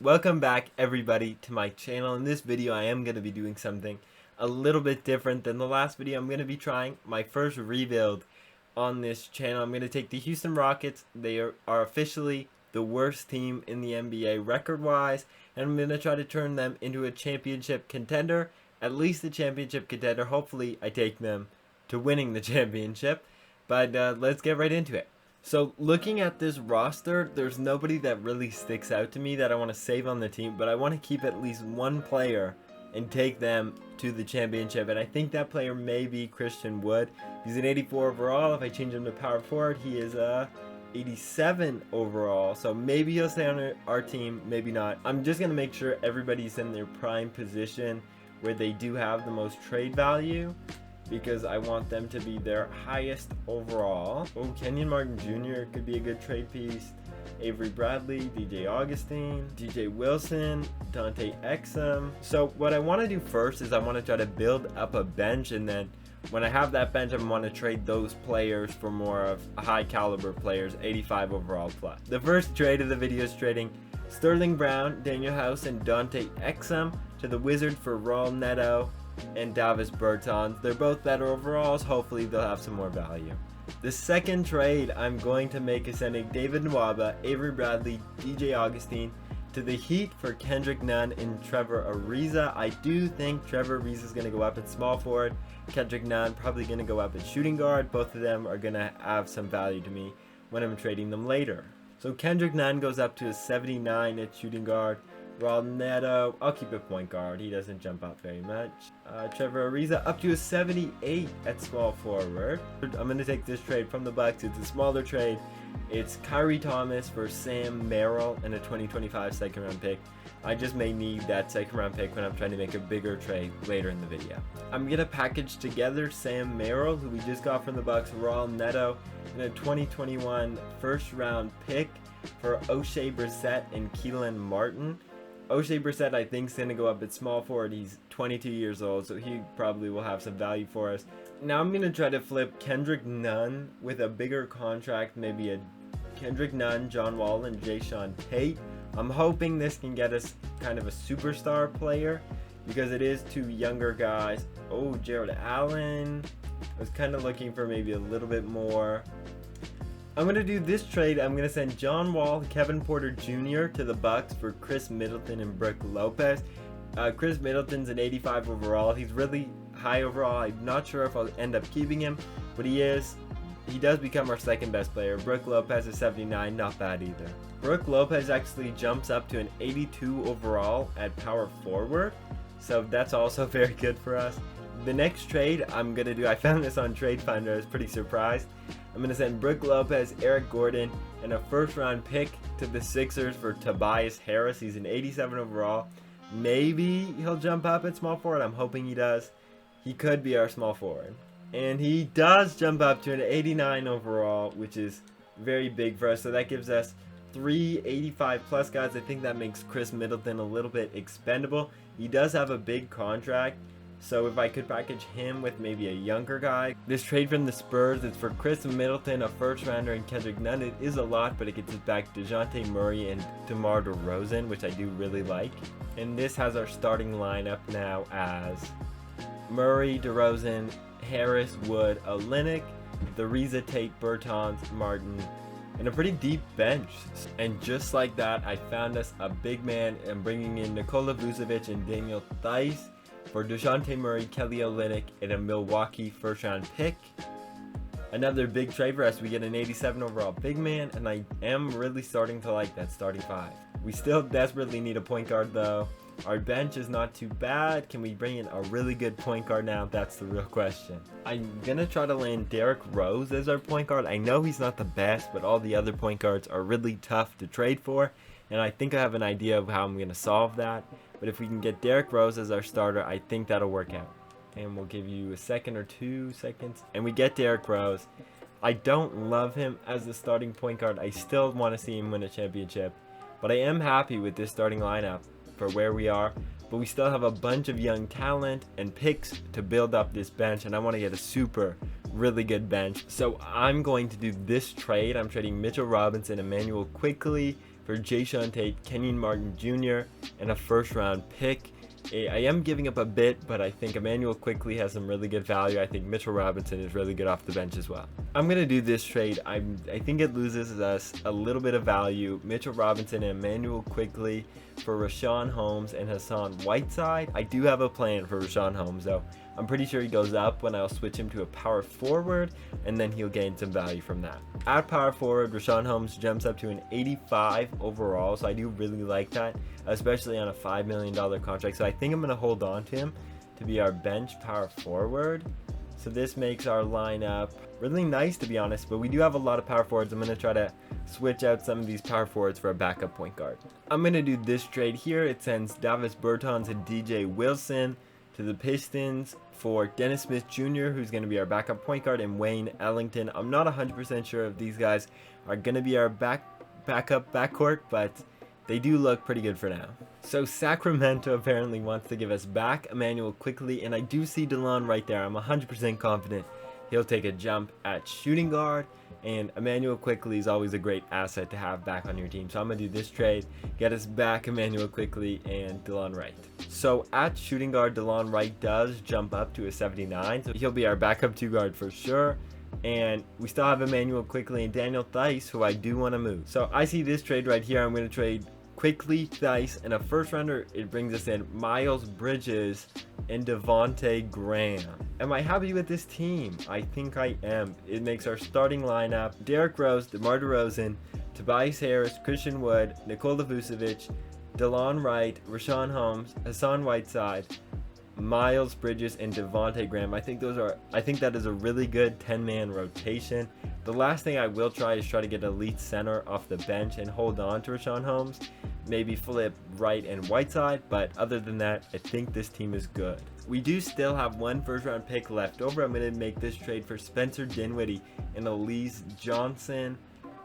Welcome back everybody to my channel. In this video I am going to be doing something a little bit different than the last video. I'm going to be trying my first rebuild on this channel. I'm going to take the Houston Rockets. They are officially the worst team in the NBA record wise, and I'm going to try to turn them into a championship contender, at least a championship contender. Hopefully I take them to winning the championship, but let's get right into it. So looking at this roster, there's nobody that really sticks out to me that I want to save on the team, but I want to keep at least one player and take them to the championship, and I think that player may be Christian Wood. He's an 84 overall. If I change him to power forward, he is 87 overall, so maybe he'll stay on our team, maybe not. I'm just going to make sure everybody's in their prime position where they do have the most trade value, because I want them to be their highest overall. Oh, Kenyon Martin Jr. could be a good trade piece. Avery Bradley, DJ Augustine, DJ Wilson, Dante Exum. So what I want to do first is I want to try to build up a bench, and then when I have that bench, I want to trade those players for more of high caliber players, 85 overall plus. The first trade of the video is trading Sterling Brown, Daniel House, and Dante Exum to the Wizards for Raul Neto and Davis Bertans. They're both better overalls. Hopefully they'll have some more value. The second trade I'm going to make is sending David Nwaba, Avery Bradley, DJ Augustine to the Heat for Kendrick Nunn and Trevor Ariza. I do think Trevor Ariza is going to go up at small forward. Kendrick Nunn probably going to go up at shooting guard. Both of them are going to have some value to me when I'm trading them later. So Kendrick Nunn goes up to a 79 at shooting guard. Raul Neto, I'll keep it point guard. He doesn't jump up very much. Trevor Ariza up to a 78 at small forward. I'm going to take this trade from the Bucks. It's a smaller trade. It's Kyrie Thomas for Sam Merrill and a 2025 second round pick. I just may need that second round pick when I'm trying to make a bigger trade later in the video. I'm going to package together Sam Merrill, who we just got from the Bucks, Raul Neto, and a 2021 first round pick for Oshae Brissett and Keelan Martin. Oshae Brissett, I think, is going to go up at small forward. He's 22 years old, so he probably will have some value for us. Now I'm going to try to flip Kendrick Nunn with a bigger contract, maybe a Kendrick Nunn, John Wall, and Jae'Sean Tate. I'm hoping this can get us kind of a superstar player, because it is two younger guys. Oh, Jared Allen. I was kind of looking for maybe a little bit more. I'm going to do this trade. I'm going to send John Wall, Kevin Porter Jr. to the Bucks for Chris Middleton and Brook Lopez. Chris Middleton's an 85 overall. He's really high overall. I'm not sure if I'll end up keeping him, but he does become our second best player. Brook Lopez is 79, not bad either. Brook Lopez actually jumps up to an 82 overall at power forward, so that's also very good for us. The next trade I'm going to do, I found this on Trade Finder. I was pretty surprised. I'm going to send Brook Lopez, Eric Gordon, and a first round pick to the Sixers for Tobias Harris. He's an 87 overall. Maybe he'll jump up at small forward. I'm hoping he does. He could be our small forward. And he does jump up to an 89 overall, which is very big for us. So that gives us 3 85 plus guys. I think that makes Chris Middleton a little bit expendable. He does have a big contract, so if I could package him with maybe a younger guy. This trade from the Spurs is for Chris Middleton, a first rounder, and Kendrick Nunn. It is a lot, but it gets us back DeJounte Murray and DeMar DeRozan, which I do really like. And this has our starting lineup now as Murray, DeRozan, Harris, Wood, Olynyk, Ariza, Tate, Bertans, Martin, and a pretty deep bench. And just like that, I found us a big man. I'm bringing in Nikola Vucevic and Daniel Theis for DeJounte Murray, Kelly Olynyk, and a Milwaukee first round pick. Another big trade for us. We get an 87 overall big man, and I am really starting to like that starting five. We still desperately need a point guard though. Our bench is not too bad. Can we bring in a really good point guard now? That's the real question. I'm gonna try to land Derrick Rose as our point guard. I know he's not the best, but all the other point guards are really tough to trade for, and I think I have an idea of how I'm gonna solve that. But if we can get Derrick Rose as our starter, I think that'll work out. And we'll give you a second or 2 seconds. And we get Derrick Rose. I don't love him as the starting point guard. I still want to see him win a championship. But I am happy with this starting lineup for where we are. But we still have a bunch of young talent and picks to build up this bench. And I want to get a really good bench. So I'm going to do this trade. I'm trading Mitchell Robinson, Emmanuel Quickley for Jayshawn Tate, Kenyon Martin Jr., and a first round pick. I am giving up a bit, but I think Emmanuel Quickley has some really good value. I think Mitchell Robinson is really good off the bench as well. I'm going to do this trade. I think it loses us a little bit of value. Mitchell Robinson and Emmanuel Quickley for Richaun Holmes and Hassan Whiteside. I do have a plan for Richaun Holmes, though. I'm pretty sure he goes up when I'll switch him to a power forward, and then he'll gain some value from that. At power forward, Richaun Holmes jumps up to an 85 overall, so I do really like that, especially on a $5 million contract. So I think I'm going to hold on to him to be our bench power forward. So this makes our lineup really nice, to be honest, but we do have a lot of power forwards. I'm going to try to switch out some of these power forwards for a backup point guard. I'm going to do this trade here. It sends Davis Bertans and DJ Wilson to the Pistons for Dennis Smith Jr., who's going to be our backup point guard, and Wayne Ellington. I'm not 100% sure if these guys are going to be our backup backcourt, but they do look pretty good for now. So Sacramento apparently wants to give us back Emmanuel Quickley, and I do see DeLon right there. I'm 100% confident he'll take a jump at shooting guard, and Emmanuel Quickley is always a great asset to have back on your team. So I'm going to do this trade, get us back Emmanuel Quickley and DeLon Wright. So at shooting guard, DeLon Wright does jump up to a 79, so he'll be our backup two guard for sure. And we still have Emmanuel Quickley and Daniel Theis, who I do want to move. So I see this trade right here. I'm going to trade Quickley, Theis, and a first rounder. It brings us in Miles Bridges and Devonte Graham. Am I happy with this team? I think I am. It makes our starting lineup Derrick Rose, DeMar DeRozan, Tobias Harris, Christian Wood, Nikola Vucevic, DeLon Wright, Richaun Holmes, Hassan Whiteside, Miles Bridges, and Devonte Graham. I think that is a really good 10-man rotation. The last thing I will try is try to get an elite center off the bench and hold on to Richaun Holmes. Maybe flip Wright and Whiteside, but other than that, I think this team is good. We do still have one first-round pick left over. I'm going to make this trade for Spencer Dinwiddie and Elise Johnson.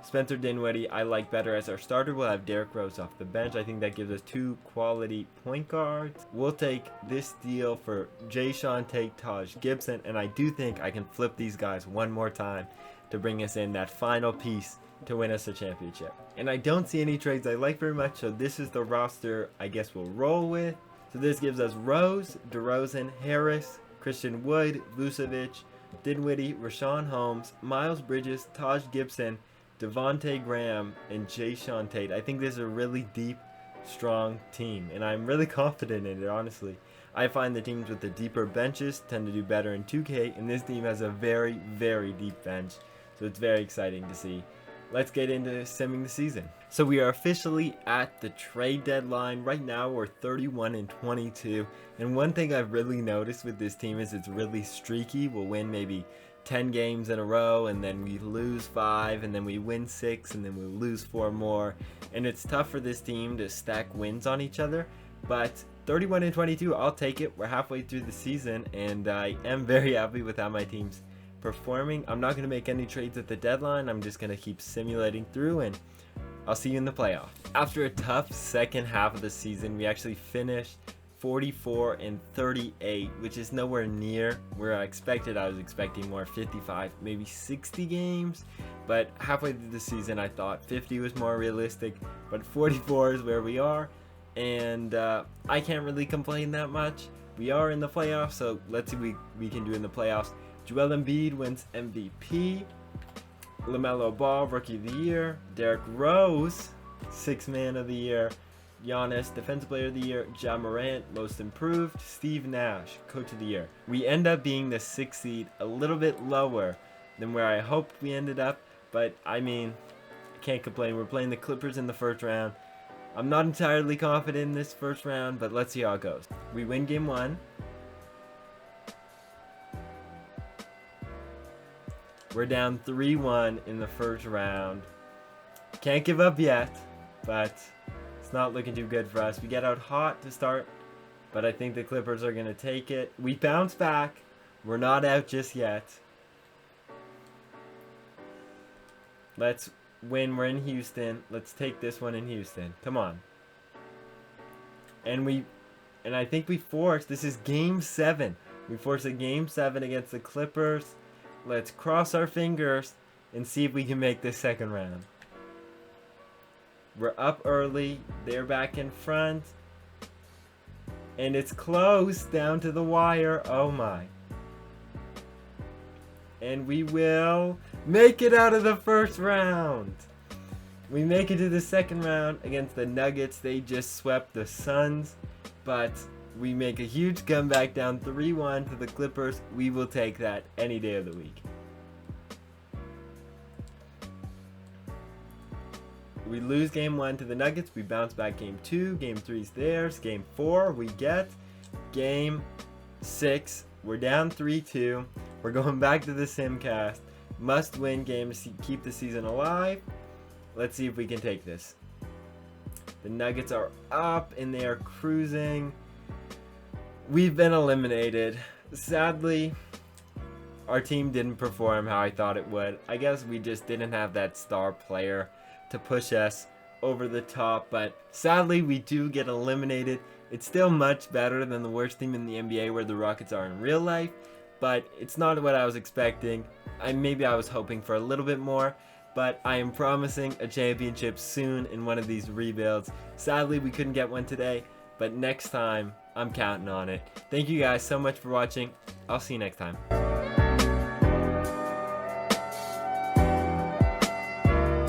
Spencer Dinwiddie I like better as our starter. We'll have Derrick Rose off the bench. I think that gives us two quality point guards. We'll take this deal for Jayshawn Tate, Taj Gibson, and I do think I can flip these guys one more time to bring us in that final piece to win us a championship. And I don't see any trades I like very much, so this is the roster I guess we'll roll with. So this gives us Rose, DeRozan, Harris, Christian Wood, Vucevic, Dinwiddie, Richaun Holmes, Miles Bridges, Taj Gibson, Devonte Graham, and Jayshawn Tate. I think this is a really deep, strong team, and I'm really confident in it, honestly. I find the teams with the deeper benches tend to do better in 2K, and this team has a very, very deep bench, so it's very exciting to see. Let's get into simming the season. So we are officially at the trade deadline. Right now we're 31-22, and one thing I've really noticed with this team is it's really streaky. We'll win maybe 10 games in a row, and then we lose 5, and then we win 6, and then we lose 4 more, and it's tough for this team to stack wins on each other. But 31-22, I'll take it. We're halfway through the season, and I am very happy with how my team's performing. I'm not going to make any trades at the deadline. I'm just going to keep simulating through, and I'll see you in the playoff. After a tough second half of the season, we actually finished 44-38, which is nowhere near where I expected. I was expecting more 55, maybe 60 games, but halfway through the season I thought 50 was more realistic, but 44 is where we are, and I can't really complain that much. We are in the playoffs, so let's see what we can do in the playoffs. Joel Embiid wins MVP, LaMelo Ball Rookie of the Year, Derrick Rose 6th Man of the Year, Giannis Defensive Player of the Year, Ja Morant Most Improved, Steve Nash Coach of the Year. We end up being the 6th seed, a little bit lower than where I hoped we ended up, but I mean, I can't complain. We're playing the Clippers in the first round. I'm not entirely confident in this first round, but let's see how it goes. We win game 1. We're down 3-1 in the first round. Can't give up yet, but it's not looking too good for us. We get out hot to start, but I think the Clippers are going to take it. We bounce back. We're not out just yet. Let's win. We're in Houston. Let's take this one in Houston. Come on. And I think we forced. This is game 7. We forced a game 7 against the Clippers. Let's cross our fingers and see if we can make this second round. We're up early. They're back in front. And it's close down to the wire. Oh my. And we will make it out of the first round. We make it to the second round against the Nuggets. They just swept the Suns. But we make a huge comeback down 3-1 to the Clippers. We will take that any day of the week. We lose game 1 to the Nuggets. We bounce back game 2. Game 3's theirs. Game 4 we get. Game 6 we're down 3-2. We're going back to the Simcast. Must win game to keep the season alive. Let's see if we can take this. The Nuggets are up and they are cruising. We've been eliminated. Sadly, our team didn't perform how I thought it would. I guess we just didn't have that star player to push us over the top, but sadly we do get eliminated. It's still much better than the worst team in the NBA where the Rockets are in real life, but it's not what I was expecting. Maybe I was hoping for a little bit more, but I am promising a championship soon in one of these rebuilds. Sadly, we couldn't get one today, but next time I'm counting on it. Thank you guys so much for watching. I'll see you next time.